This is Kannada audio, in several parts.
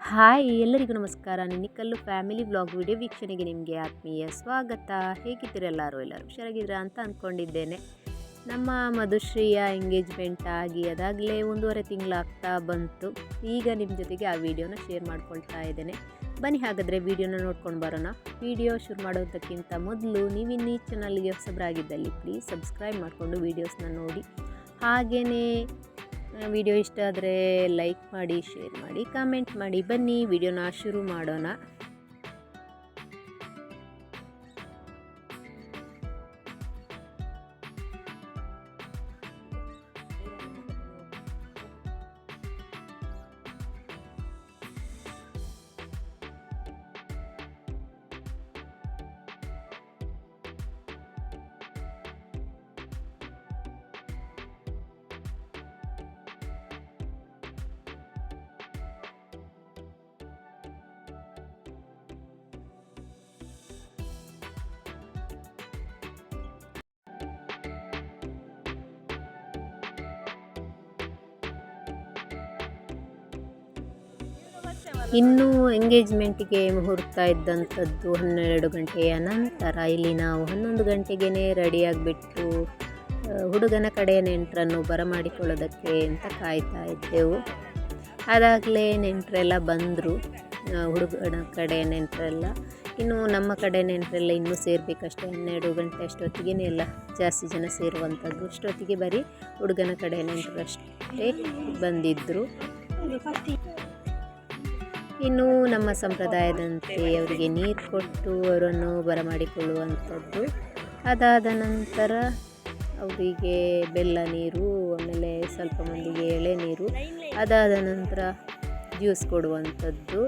ಹಾಯ್ ಎಲ್ಲರಿಗೂ ನಮಸ್ಕಾರ. ನಿನ್ನಿಕಲ್ಲು ಫ್ಯಾಮಿಲಿ ವ್ಲಾಗ್ ವಿಡಿಯೋ ವೀಕ್ಷಣೆಗೆ ನಿಮಗೆ ಆತ್ಮೀಯ ಸ್ವಾಗತ. ಹೇಗಿದ್ದೀರ ಎಲ್ಲರೂ ಹುಷಾರಾಗಿದ್ದೀರಾ ಅಂತ ಅಂದ್ಕೊಂಡಿದ್ದೇನೆ. ನಮ್ಮ ಮಧುಶ್ರೀಯ ಎಂಗೇಜ್ಮೆಂಟ್ ಆಗಿ ಅದಾಗಲೇ 1.5 ತಿಂಗಳಾಗ್ತಾ ಬಂತು. ಈಗ ನಿಮ್ಮ ಜೊತೆಗೆ ಆ ವಿಡಿಯೋನ ಶೇರ್ ಮಾಡ್ಕೊಳ್ತಾ ಇದ್ದೇನೆ. ಬನ್ನಿ ಹಾಗಾದರೆ ವಿಡಿಯೋನ ನೋಡ್ಕೊಂಡು ಬರೋಣ. ವಿಡಿಯೋ ಶುರು ಮಾಡೋದಕ್ಕಿಂತ ಮೊದಲು ನೀವಿನ್ನೀ ಚಾನಲ್ಗೆ ಹೊಸಬರಾಗಿದ್ದಲ್ಲಿ ಪ್ಲೀಸ್ ಸಬ್ಸ್ಕ್ರೈಬ್ ಮಾಡಿಕೊಂಡು ವೀಡಿಯೋಸ್ನ ನೋಡಿ. ಹಾಗೆಯೇ ವಿಡಿಯೋ ಇಷ್ಟ ಆದರೆ ಲೈಕ್ ಮಾಡಿ, ಶೇರ್ ಮಾಡಿ, ಕಾಮೆಂಟ್ ಮಾಡಿ. ಬನ್ನಿ ವಿಡಿಯೋನ ಶುರು ಮಾಡೋಣ. ಇನ್ನು ಎಂಗೇಜ್ಮೆಂಟಿಗೆ ಮುಹೂರ್ತ ಇದ್ದಂಥದ್ದು 12 ಗಂಟೆಯ ನಂತರ. ಇಲ್ಲಿ ನಾವು 11 ಗಂಟೆಗೇ ರೆಡಿಯಾಗಿಬಿಟ್ಟು ಹುಡುಗನ ಕಡೆಯ ನೆಂಟರನ್ನು ಬರಮಾಡಿಕೊಳ್ಳೋದಕ್ಕೆ ಅಂತ ಕಾಯ್ತಾ ಇದ್ದೆವು. ಅದಾಗಲೇ ನೆಂಟರೆಲ್ಲ ಬಂದರು, ಹುಡುಗನ ಕಡೆಯ ನೆಂಟರೆಲ್ಲ. ಇನ್ನು ನಮ್ಮ ಕಡೆ ನೆಂಟರೆಲ್ಲ ಇನ್ನೂ ಸೇರಬೇಕಷ್ಟೇ. 12 ಗಂಟೆ ಅಷ್ಟೊತ್ತಿಗೆ ಎಲ್ಲ ಜಾಸ್ತಿ ಜನ ಸೇರುವಂಥದ್ದು. ಅಷ್ಟೊತ್ತಿಗೆ ಬರೀ ಹುಡುಗನ ಕಡೆ ನೆಂಟರಷ್ಟೇ ಬಂದಿದ್ದರು. ಇನ್ನು ನಮ್ಮ ಸಂಪ್ರದಾಯದಂತೆ ಅವರಿಗೆ ನೀರು ಕೊಟ್ಟು ಅವರನ್ನು ಬರಮಾಡಿಕೊಳ್ಳುವಂಥದ್ದು. ಅದಾದ ನಂತರ ಅವರಿಗೆ ಬೆಲ್ಲ ನೀರು, ಆಮೇಲೆ ಸ್ವಲ್ಪ ಮಂದಿಗೆ ಎಳೆ ನೀರು, ಅದಾದ ನಂತರ ಜ್ಯೂಸ್ ಕೊಡುವಂಥದ್ದು.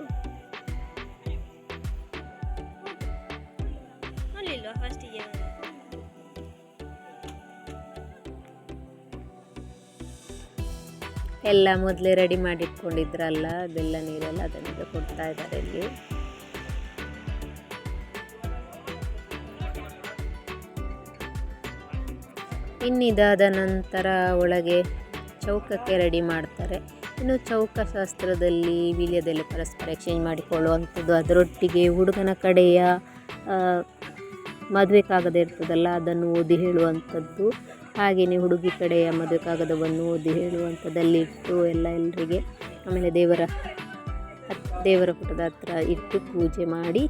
ಎಲ್ಲ ಮೊದಲೇ ರೆಡಿ ಮಾಡಿಟ್ಕೊಂಡಿದ್ರಲ್ಲ ಬೆಲ್ಲ ನೀರೆಲ್ಲ, ಅದನ್ನು ಕೊಡ್ತಾ ಇದ್ದಾರೆ ಇಲ್ಲಿ. ಇನ್ನಿದಾದ ನಂತರ ಒಳಗೆ ಚೌಕಕ್ಕೆ ರೆಡಿ ಮಾಡ್ತಾರೆ. ಇನ್ನು ಚೌಕಶಾಸ್ತ್ರದಲ್ಲಿ ವೀಳ್ಯದೆಲೆ ಪರಸ್ಪರ ಎಕ್ಸ್ಚೇಂಜ್ ಮಾಡಿಕೊಳ್ಳುವಂಥದ್ದು. ಅದರೊಟ್ಟಿಗೆ ಹುಡುಗನ ಕಡೆಯ ಮದುವೆ ಕಾಗದ ಇರ್ತದಲ್ಲ, ಅದನ್ನು ಓದಿ ಹೇಳುವಂಥದ್ದು. ಹಾಗೆಯೇ ಹುಡುಗಿ ಕಡೆಯ ಮದುವೆ ಕಾಗದವನ್ನು ಓದಿ ಹೇಳುವಂಥದ್ದಲ್ಲಿಟ್ಟು ಎಲ್ಲರಿಗೆ, ಆಮೇಲೆ ದೇವರ ಪುಟದ ಹತ್ರ ಇಟ್ಟು ಪೂಜೆ ಮಾಡಿ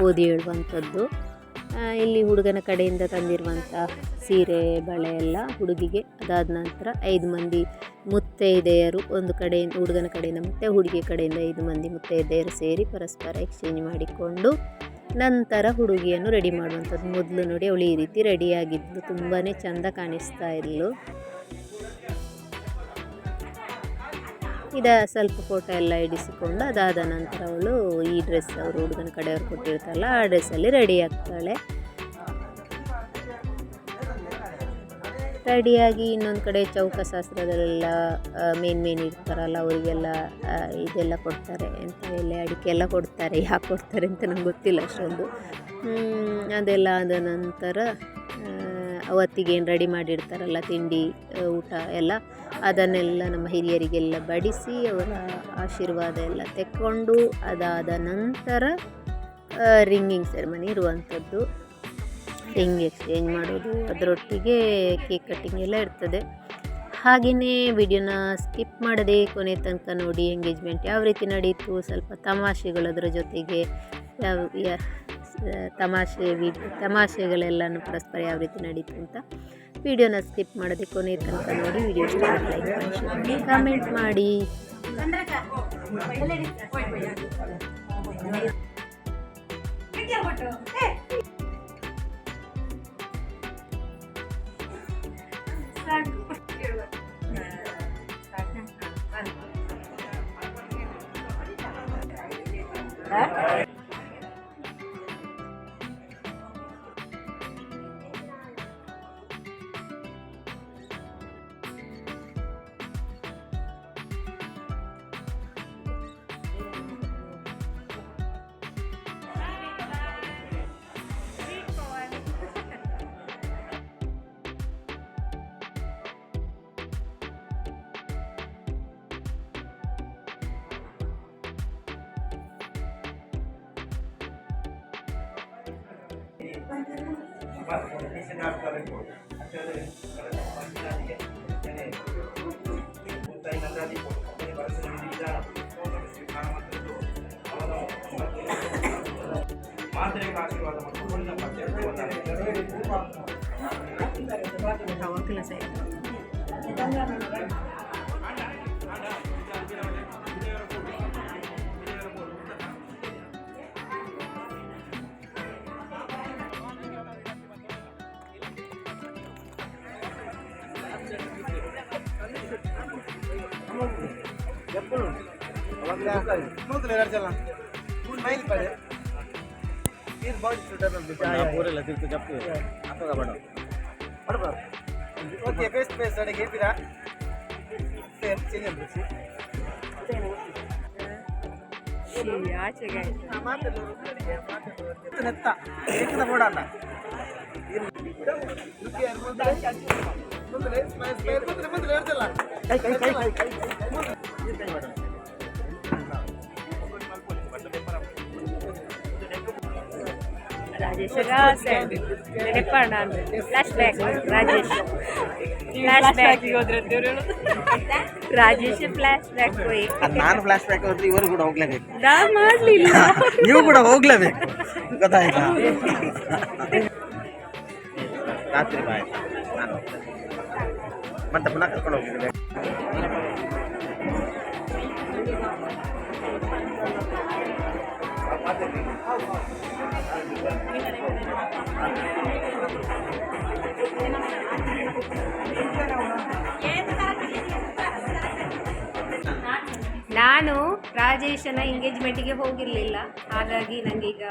ಓದಿ ಹೇಳುವಂಥದ್ದು. ಇಲ್ಲಿ ಹುಡುಗನ ಕಡೆಯಿಂದ ತಂದಿರುವಂಥ ಸೀರೆ ಬಳೆ ಎಲ್ಲ ಹುಡುಗಿಗೆ. ಅದಾದ ನಂತರ 5 ಮಂದಿ ಮುತ್ತೈದೆಯರು, ಒಂದು ಕಡೆಯಿಂದ ಹುಡುಗನ ಕಡೆಯಿಂದ ಮತ್ತು ಹುಡುಗಿ ಕಡೆಯಿಂದ 5 ಮಂದಿ ಮುತ್ತೈದೆಯರು ಸೇರಿ ಪರಸ್ಪರ ಎಕ್ಸ್ಚೇಂಜ್ ಮಾಡಿಕೊಂಡು ನಂತರ ಹುಡುಗಿಯನ್ನು ರೆಡಿ ಮಾಡುವಂಥದ್ದು. ಮೊದಲು ನೋಡಿ ಅವಳು ಈ ರೀತಿ ರೆಡಿಯಾಗಿದ್ಲು, ತುಂಬಾ ಚೆಂದ ಕಾಣಿಸ್ತಾ ಇದ್ಲು. ಸ್ವಲ್ಪ ಫೋಟೋ ಎಲ್ಲ ಇಡಿಸಿಕೊಂಡು ಅದಾದ ನಂತರ ಅವಳು ಈ ಡ್ರೆಸ್, ಅವರು ಹುಡುಗನ ಕಡೆಯವರು ಕೊಟ್ಟಿರ್ತಾರಲ್ಲ ಆ ಡ್ರೆಸ್ಸಲ್ಲಿ ರೆಡಿ ಆಗ್ತಾಳೆ. ರೆಡಿಯಾಗಿ ಇನ್ನೊಂದು ಕಡೆ ಚೌಕಶಾಸ್ತ್ರದಲ್ಲೆಲ್ಲ ಮೇನ್ ಇರ್ತಾರಲ್ಲ ಅವರಿಗೆಲ್ಲ ಇದೆಲ್ಲ ಕೊಡ್ತಾರೆ, ಎಂತ ಎಲೆ ಅಡಿಕೆ ಎಲ್ಲ ಕೊಡ್ತಾರೆ. ಯಾಕೆ ಕೊಡ್ತಾರೆ ಅಂತ ನಂಗೆ ಗೊತ್ತಿಲ್ಲ ಅಷ್ಟೊಂದು. ಅದೆಲ್ಲ ಆದ ನಂತರ ಅವತ್ತಿಗೆ ಏನು ರೆಡಿ ಮಾಡಿರ್ತಾರಲ್ಲ ತಿಂಡಿ ಊಟ ಎಲ್ಲ, ಅದನ್ನೆಲ್ಲ ನಮ್ಮ ಹಿರಿಯರಿಗೆಲ್ಲ ಬಡಿಸಿ ಅವರ ಆಶೀರ್ವಾದ ಎಲ್ಲ ತೆಕ್ಕೊಂಡು ಅದಾದ ನಂತರ ರಿಂಗಿಂಗ್ ಸೆರೆಮನಿ ಇರುವಂಥದ್ದು. ರಿಂಗ್ ಎಕ್ಸ್ಚೇಂಜ್ ಮಾಡೋದು, ಅದರೊಟ್ಟಿಗೆ ಕೇಕ್ ಕಟ್ಟಿಂಗ್ ಎಲ್ಲ ಇರ್ತದೆ. ಹಾಗೆಯೇ ವಿಡಿಯೋನ ಸ್ಕಿಪ್ ಮಾಡದೆ ಕೊನೆ ತನಕ ನೋಡಿ. ಎಂಗೇಜ್ಮೆಂಟ್ ಯಾವ ರೀತಿ ನಡೀತು, ಸ್ವಲ್ಪ ತಮಾಷೆಗಳು ಅದರ ಜೊತೆಗೆ, ತಮಾಷೆಗಳೆಲ್ಲನೂ ಪರಸ್ಪರ ಯಾವ ರೀತಿ ನಡೀತು ಅಂತ ವಿಡಿಯೋನ ಸ್ಕಿಪ್ ಮಾಡದೆ ಕೊನೆ ತನಕ ನೋಡಿ. ವಿಡಿಯೋ ಇಷ್ಟ ಲೈಕ್ ಮಾಡಿ, ಶೇರ್ ಮಾಡಿ, ಕಾಮೆಂಟ್ ಮಾಡಿ. Rajesh flash back Rajesh flash back Rajesh flash back ನಾನು ಫ್ಲಾಶ್ ಬ್ಯಾಕ್ ಹೋದ್ರೆ ಇವರು ಕೂಡ ಹೋಗ್ಲೇಬೇಕು. ನಾ ಮಾಡ್ಲಿಲ್ಲ, ನೀವು ಕೂಡ ಹೋಗ್ಲೇಬೇಕು, ಗೊತ್ತಾಯ್ತಾ? ರಾತ್ರಿ ಬಾಯ್ ನಾನು ಮತ್ತೆ ಪುನಃ ಕರ್ಕೊಂಡು ಹೋಗಿದ್ದೆ. ನಾನು ರಾಜೇಶನ ಎಂಗೇಜ್ಮೆಂಟ್ಗೆ ಹೋಗಿರ್ಲಿಲ್ಲ, ಹಾಗಾಗಿ ನಂಗೆ ಈಗ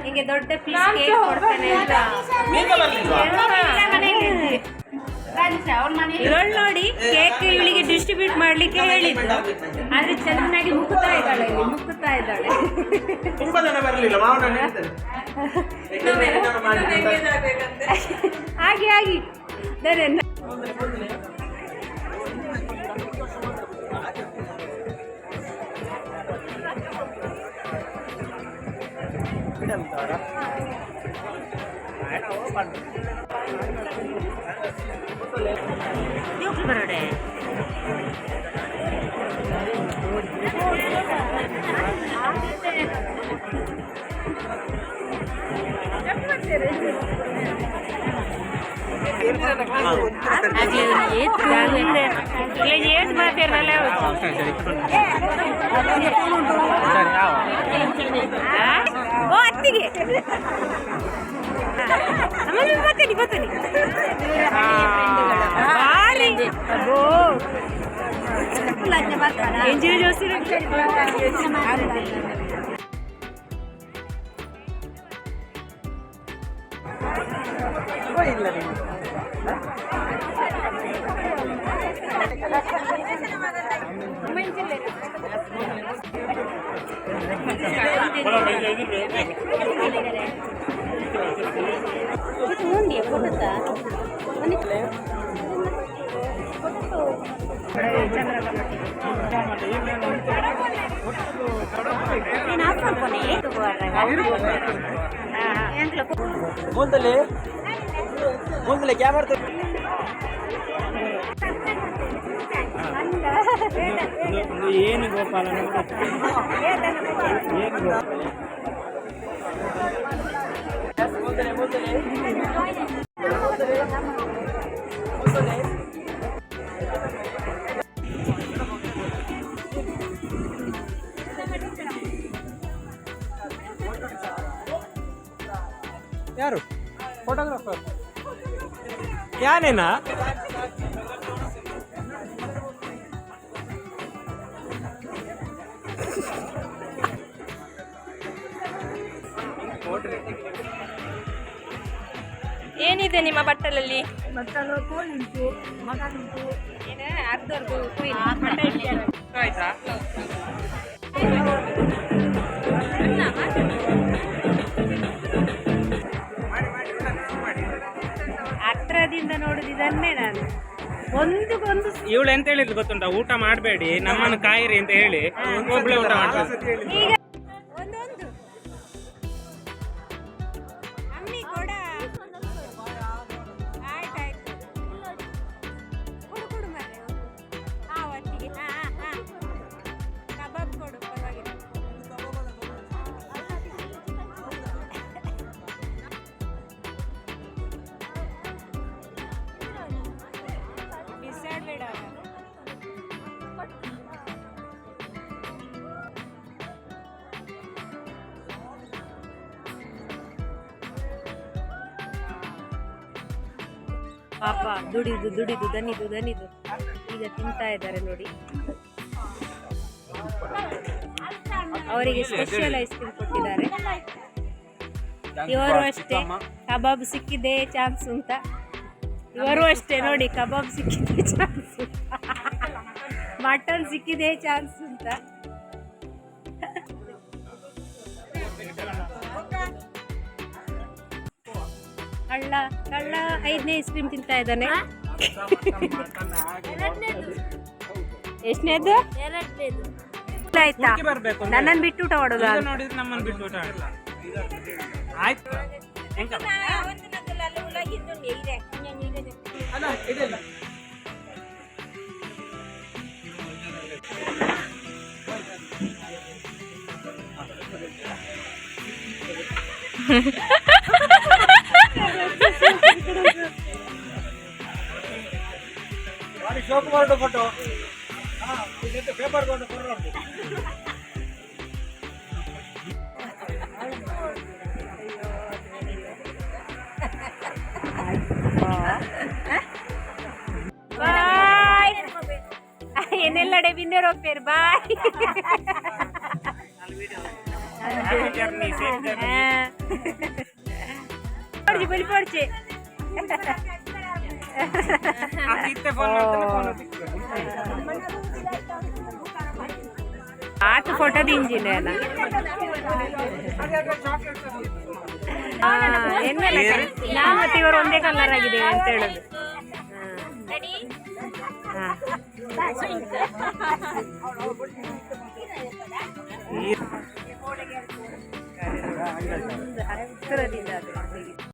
ನಿಂಗೆ ದೊಡ್ಡ ಪೀಸ್ ಕೇಕ್ ಕೊಡ್ತೇನೆ ಅಂತ ಇವಳು ನೋಡಿ ಕೇಕ್ ಇವಳಿಗೆ ಡಿಸ್ಟ್ರಿಬ್ಯೂಟ್ ಮಾಡ್ಲಿಕ್ಕೆ ಹೇಳಿದ್ದು, ಆದ್ರೆ ಚೆನ್ನಾಗಿ ಮುಕ್ಕುತ್ತಾ ಇದ್ದಾಳೆ, ಮುಕ್ಕುತ್ತಾ ಇದ್ದಾಳೆ. ತುಂಬಾ ಜನ ಬರಲಿಲ್ಲ, ಹಾಗೆ ಆಗಿ ಬರೋಡೆ ಏತ್ ಮಾತಿರಲ್ಲ ಓ ಅತ್ತಿಗೆ ಬತ್ತೀನಿ ಬತ್ತೀನಿ ಎಂಜಿನ ಜೋಸಿ ಮುಂದಲೆ ಕ್ಯಾ ಮಾಡ್ತಾರೆ ಏನು ಗೋಪಾಲ ಯಾರು ಫೋಟೋಗ್ರಾಫರ್ ಯಾನೇನಾ ಏನಿದೆ ನಿಮ್ಮ ಬಟ್ಟಲಲ್ಲಿ? ಬಟ್ಟಲು ಕೋಳಿ ಉಂಟು, ಮಗ ಉಂಟು, ಏನು ಅರ್ಧರ್ದು ಆಯ್ತಾ? ಹತ್ರದಿಂದ ನೋಡುದಿದನ್ನೇ ನಾನು ಒಂದಕ್ಕೊಂದು. ಇವಳು ಎಂತ ಹೇಳಿದ್ರು ಗೊತ್ತುಂಟ, ಊಟ ಮಾಡಬೇಡಿ ನಮ್ಮನ್ನು ಕಾಯಿರಿ ಅಂತ ಹೇಳಿ ಒಬ್ಳೆ ಊಟ ಮಾಡ್ತಾರೆ. ಈಗ ಒಂದೊಂದು ಪಾಪ ದುಡಿದು ದನಿದು ಈಗ ತಿಂತಾ ಇದ್ದಾರೆ ನೋಡಿ. ಅವರಿಗೆ ಸ್ಪೆಷಲ್ ಐಸ್ ಕ್ರೀಮ್ ಕೊಟ್ಟಿದ್ದಾರೆ. ಇವರು ಅಷ್ಟೇ ಕಬಾಬ್ ಸಿಕ್ಕಿದೆ ಚಾನ್ಸ್ ಅಂತ. ಇವರು ಅಷ್ಟೇ ನೋಡಿ, ಕಬಾಬ್ ಸಿಕ್ಕಿದೆ ಚಾನ್ಸ್, ಮಟನ್ ಸಿಕ್ಕಿದೆ ಚಾನ್ಸ್ ಅಂತ. ಕಳ್ಳ 5ನೇ ಐಸ್ ಕ್ರೀಮ್ ತಿಂತಾ ಇದ್ದಾನೆ. ಎಷ್ಟನೇದು? ಆಯ್ತಾ? ನನ್ನನ್ನು ಬಿಟ್ಟು ಊಟ ಮಾಡೋದು ನೋಡಿದ್ರೆ ನಮ್ಮನ್ನು ಬಿಟ್ಟು ಊಟ ಮಾಡಲ್ಲ. ಆಯ್ತು ಫೋಟೋ ಪೇಪರ್ ಬಾಯ್ ಎನ್ನೆಲ್ಲಡೆ ಬಿಂದೇರೋ ಪೇರ್ ಬಾಯ್. ಪೊಡ್ಚಿ ಆತು ಫೋಟೋ ದಿಂಜಿನ ನಾವು ಮತ್ತೆ ಇವರು ಒಂದೇ ಕಲರ್ ಆಗಿದ್ದೇವೆ ಅಂತ ಹೇಳುದು. ಹತ್ತಿರದಿಂದ